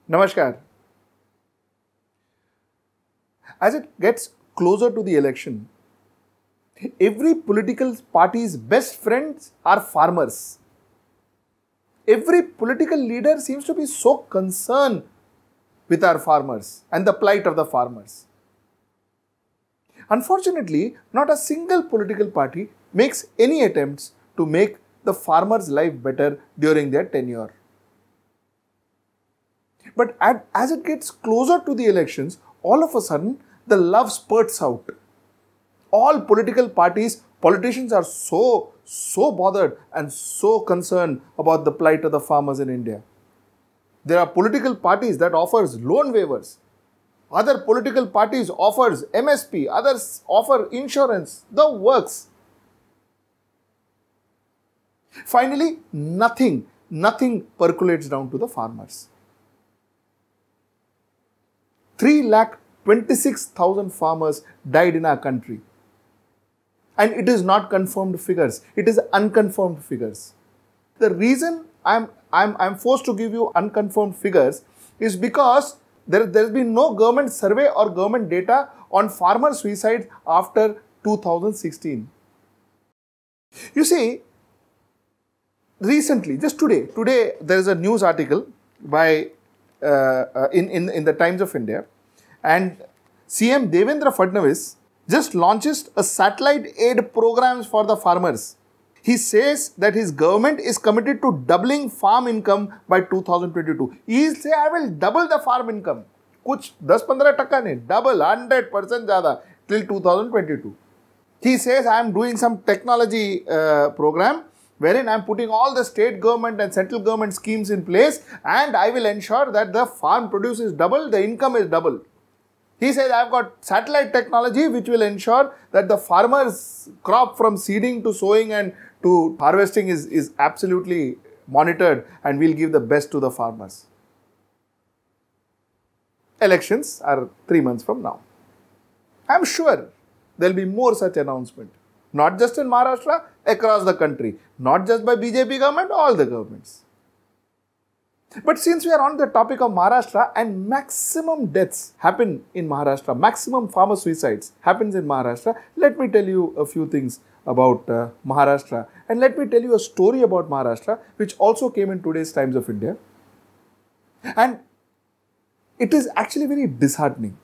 Namaskar. As it gets closer to the election, every political party's best friends are farmers. Every political leader seems to be so concerned with our farmers and the plight of the farmers. Unfortunately, not a single political party makes any attempts to make the farmers' life better during their tenure. But as it gets closer to the elections, all of a sudden, the love spurts out. All political parties, politicians are so bothered and so concerned about the plight of the farmers in India. There are political parties that offers loan waivers. Other political parties offers MSP, others offer insurance, the works. Finally, nothing percolates down to the farmers. 3,26,000 farmers died in our country. And it is not confirmed figures, it is unconfirmed figures. The reason I'm forced to give you unconfirmed figures is because there has been no government survey or government data on farmer suicides after 2016. You see, recently, just today there is a news article by in the Times of India, and CM Devendra Fadnavis just launches a satellite aid programs for the farmers. He says that his government is committed to doubling farm income by 2022. He say, I will double the farm income. Kuch 10-15% nahi, double 100% zyada till 2022. He says, I am doing some technology program wherein I am putting all the state government and central government schemes in place, and I will ensure that the farm produce is double, the income is double. He says, I have got satellite technology which will ensure that the farmer's crop from seeding to sowing and to harvesting is absolutely monitored, and will give the best to the farmers. Elections are 3 months from now. I am sure there will be more such announcement. Not just in Maharashtra, across the country. Not just by BJP government, all the governments. But since we are on the topic of Maharashtra, and maximum deaths happen in Maharashtra, maximum farmer suicides happens in Maharashtra, let me tell you a few things about Maharashtra, and let me tell you a story about Maharashtra which also came in today's Times of India, and it is actually very disheartening.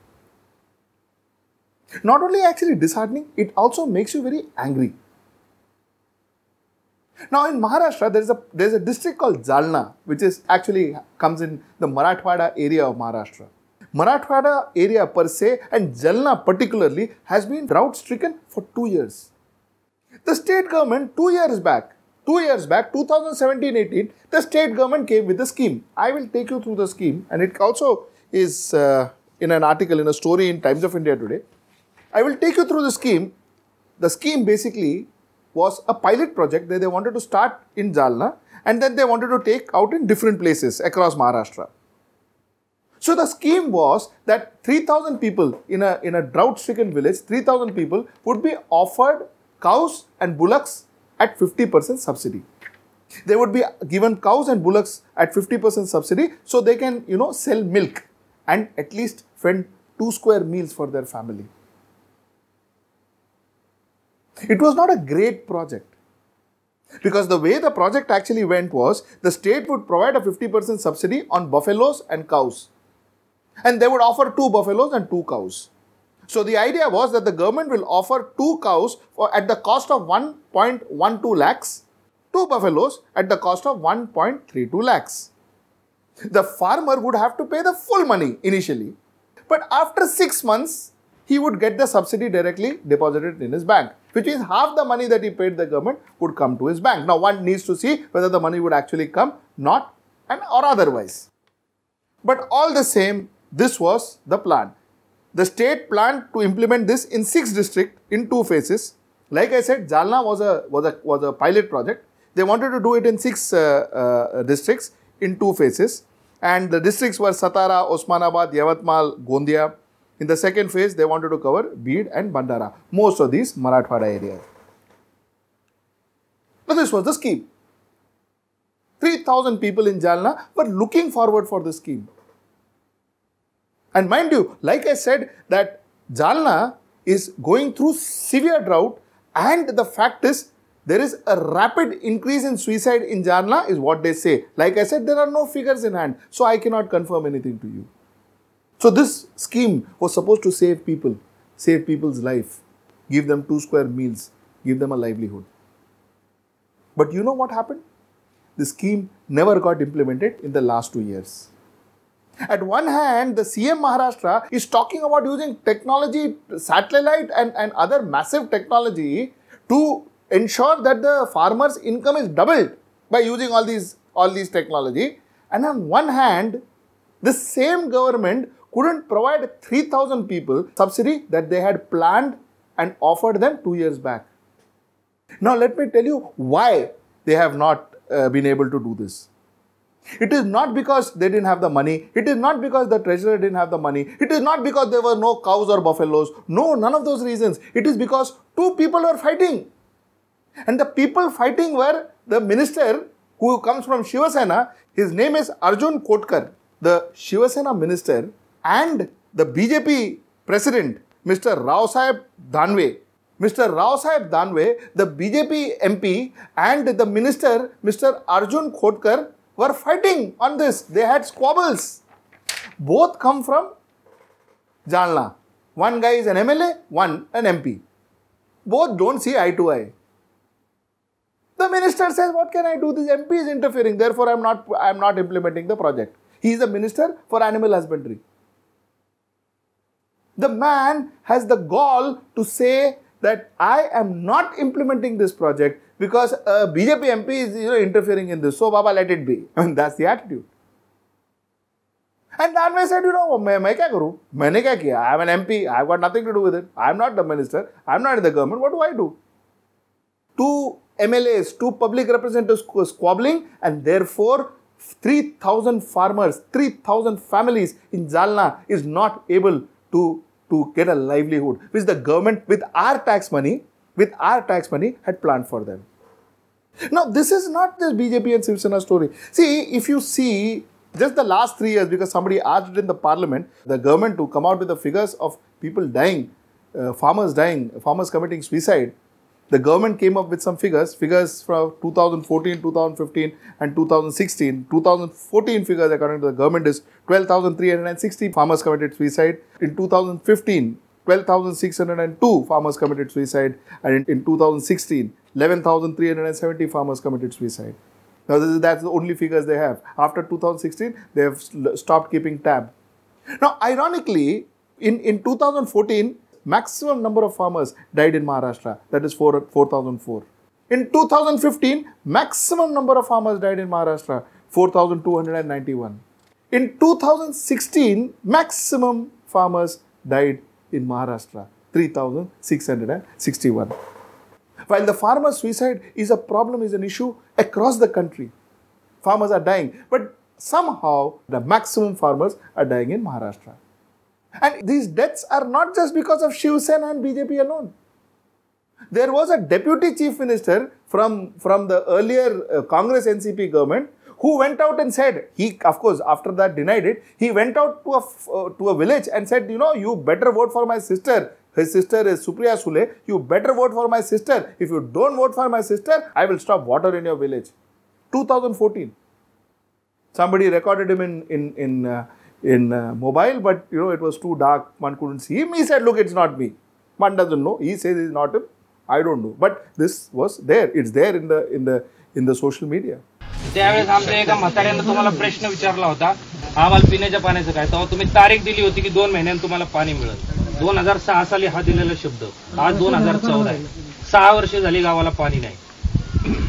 Not only actually disheartening, it also makes you very angry. Now in Maharashtra, there is a district called Jalna, which is actually comes in the Marathwada area of Maharashtra. Marathwada area per se, and Jalna particularly, has been drought stricken for 2 years. The state government 2 years back, 2017-18, the state government came with a scheme. I will take you through the scheme, and it also is in an article, in a story in Times of India today. I will take you through the scheme. The scheme basically was a pilot project that they wanted to start in Jalna, and then they wanted to take out in different places across Maharashtra. So the scheme was that 3,000 people in a drought-stricken village, 3,000 people would be offered cows and bullocks at 50% subsidy. They would be given cows and bullocks at 50% subsidy, so they can, sell milk and at least fend 2 square meals for their family. It was not a great project, because the way the project actually went was, the state would provide a 50% subsidy on buffaloes and cows, and they would offer 2 buffaloes and 2 cows. So the idea was that the government will offer 2 cows at the cost of 1.12 lakhs, 2 buffaloes at the cost of 1.32 lakhs. The farmer would have to pay the full money initially, but after 6 months, he would get the subsidy directly deposited in his bank, which means half the money that he paid the government would come to his bank. Now, one needs to see whether the money would actually come, not, or otherwise. But all the same, this was the plan. The state planned to implement this in 6 districts in 2 phases. Like I said, Jalna was a pilot project. They wanted to do it in 6 districts in 2 phases. And the districts were Satara, Osmanabad, Yavatmal, Gondia. In the second phase, they wanted to cover Beed and Bandara, most of these Marathwada areas. Now, this was the scheme. 3,000 people in Jalna were looking forward for the scheme. And mind you, like I said, that Jalna is going through severe drought, and the fact is there is a rapid increase in suicide in Jalna is what they say. Like I said, there are no figures in hand, so I cannot confirm anything to you. So this scheme was supposed to save people, save people's life, give them 2 square meals, give them a livelihood. But you know what happened? The scheme never got implemented in the last 2 years. At one hand, the CM Maharashtra is talking about using technology, satellite and other massive technology to ensure that the farmer's income is doubled by using all these technology. And on one hand, the same government couldn't provide 3,000 people subsidy that they had planned and offered them 2 years back. Now let me tell you why they have not been able to do this. It is not because they didn't have the money. It is not because the treasurer didn't have the money. It is not because there were no cows or buffaloes. No, none of those reasons. It is because 2 people were fighting. And the people fighting were the minister who comes from Shiva Sena. His name is Arjun Kotkar, the Shiva Sena minister, and the BJP president, Mr. Rao Sahib Danve. Mr. Rao Sahib Danve, the BJP MP, and the minister, Mr. Arjun Kotkar, were fighting on this. They had squabbles. Both come from Jalna. One guy is an MLA, one an MP. Both don't see eye to eye. The minister says, what can I do? This MP is interfering. Therefore, I am not implementing the project. He is the minister for animal husbandry. The man has the gall to say that I am not implementing this project because a BJP MP is interfering in this. So, Baba, let it be. I mean, that's the attitude. And Danve said, मैं क्या करूँ? मैंने क्या किया? I am an MP. I have got nothing to do with it. I am not the minister. I am not in the government. What do I do? 2 MLAs, 2 public representatives squabbling, and therefore 3,000 farmers, 3,000 families in Jalna is not able to get a livelihood, which the government with our tax money had planned for them. Now, this is not just BJP and Shiv Sena story. See, if you see just the last 3 years, because somebody asked it in the parliament, the government to come out with the figures of people dying, farmers committing suicide. The government came up with some figures from 2014, 2015 and 2016. 2014 figures according to the government is 12,360 farmers committed suicide. In 2015, 12,602 farmers committed suicide. And in 2016, 11,370 farmers committed suicide. Now that's the only figures they have. After 2016, they have stopped keeping tab. Now ironically, in 2014, maximum number of farmers died in Maharashtra, that is 4,004. In 2015, maximum number of farmers died in Maharashtra, 4,291. In 2016, maximum farmers died in Maharashtra, 3,661. While the farmer suicide is a problem, is an issue across the country. Farmers are dying, but somehow the maximum farmers are dying in Maharashtra. And these deaths are not just because of Shiv Sena and BJP alone. There was a deputy chief minister from the earlier Congress NCP government who went out and said, he of course after that denied it, he went out to a village and said, you better vote for my sister. His sister is Supriya Sule. You better vote for my sister. If you don't vote for my sister, I will stop water in your village. 2014. Somebody recorded him in mobile, but it was too dark, one couldn't see him. He said, look, it's not me. One doesn't know. He says it's not him. I don't know. But this was there. It's there in the social media. त्यावेळेस आमच्या एका म्हाताऱ्याने तुम्हाला प्रश्न विचारला होता आम्हाला पिण्याच्या पाण्याचं काय तेव्हा तुम्ही तारीख दिली होती की 2 महिन्यांनी तुम्हाला पाणी मिळेल 2006 साली हा दिलेला शब्द आज 2014 आहे 6 वर्ष झाली गावाला पाणी नाही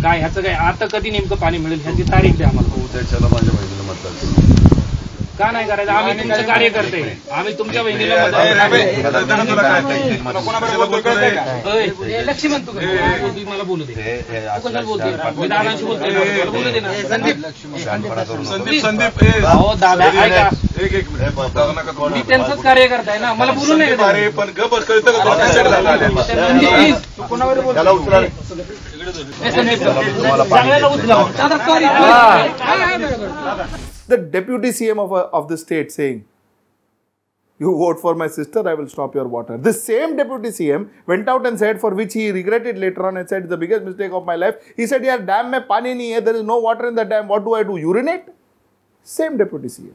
काय ह्याचं काय आता कधी नेमकं पाणी मिळेल ह्याची तारीख द्या आम्हाला त्याच्याला माझ्या बहिणीला मतदान का नाही करायचं आम्ही तुमचं कार्य करते आम्ही तुमच्या बहिणीला लक्ष्मी म्हणतो मला बोलू दे मी दादांशी बोलतोय बोलू दे ना संदीप हो दादा ऐका मी त्यांचंच कार्य करताय ना मला बोलू नाही पण गबस The deputy CM of the state saying, You vote for my sister, I will stop your water. This same deputy CM went out and said, for which he regretted later on and said, it's the biggest mistake of my life. He said, yaar, dam mein pani nahi hai, there is no water in the dam. What do I do? Urinate? Same deputy CM.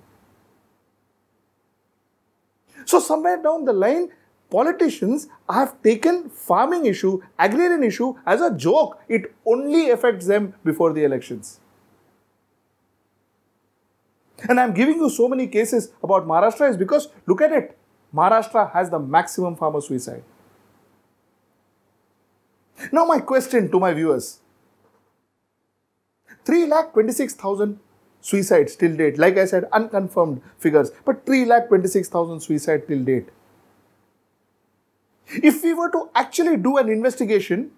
So somewhere down the line, politicians have taken farming issue, agrarian issue as a joke. It only affects them before the elections. And I'm giving you so many cases about Maharashtra is because, look at it, Maharashtra has the maximum farmer suicide. Now my question to my viewers, 3,26,000 suicides till date. Like I said, unconfirmed figures, but 3,26,000 suicides till date. If we were to actually do an investigation,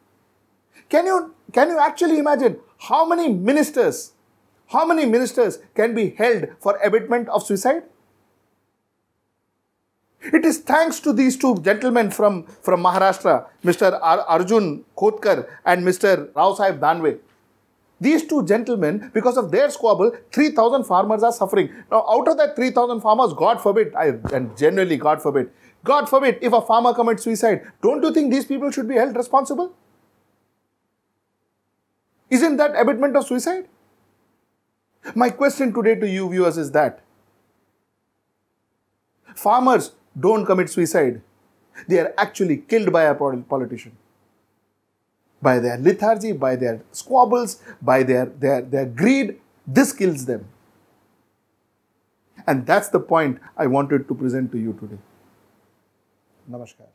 can you actually imagine how many ministers can be held for abetment of suicide? It is thanks to these two gentlemen from Maharashtra, Mr. Arjun Khotkar and Mr. Rao Sahib Danve. These two gentlemen, because of their squabble, 3,000 farmers are suffering. Now, out of that 3,000 farmers, God forbid, and generally God forbid, if a farmer commits suicide, don't you think these people should be held responsible? Isn't that abetment of suicide? My question today to you viewers is that farmers don't commit suicide. They are actually killed by a politician. By their lethargy, by their squabbles, by their greed, this kills them. And that's the point I wanted to present to you today. Namaskar.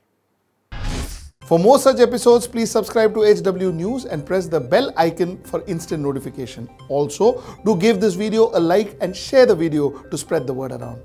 For more such episodes, please subscribe to HW News and press the bell icon for instant notification. Also, do give this video a like and share the video to spread the word around.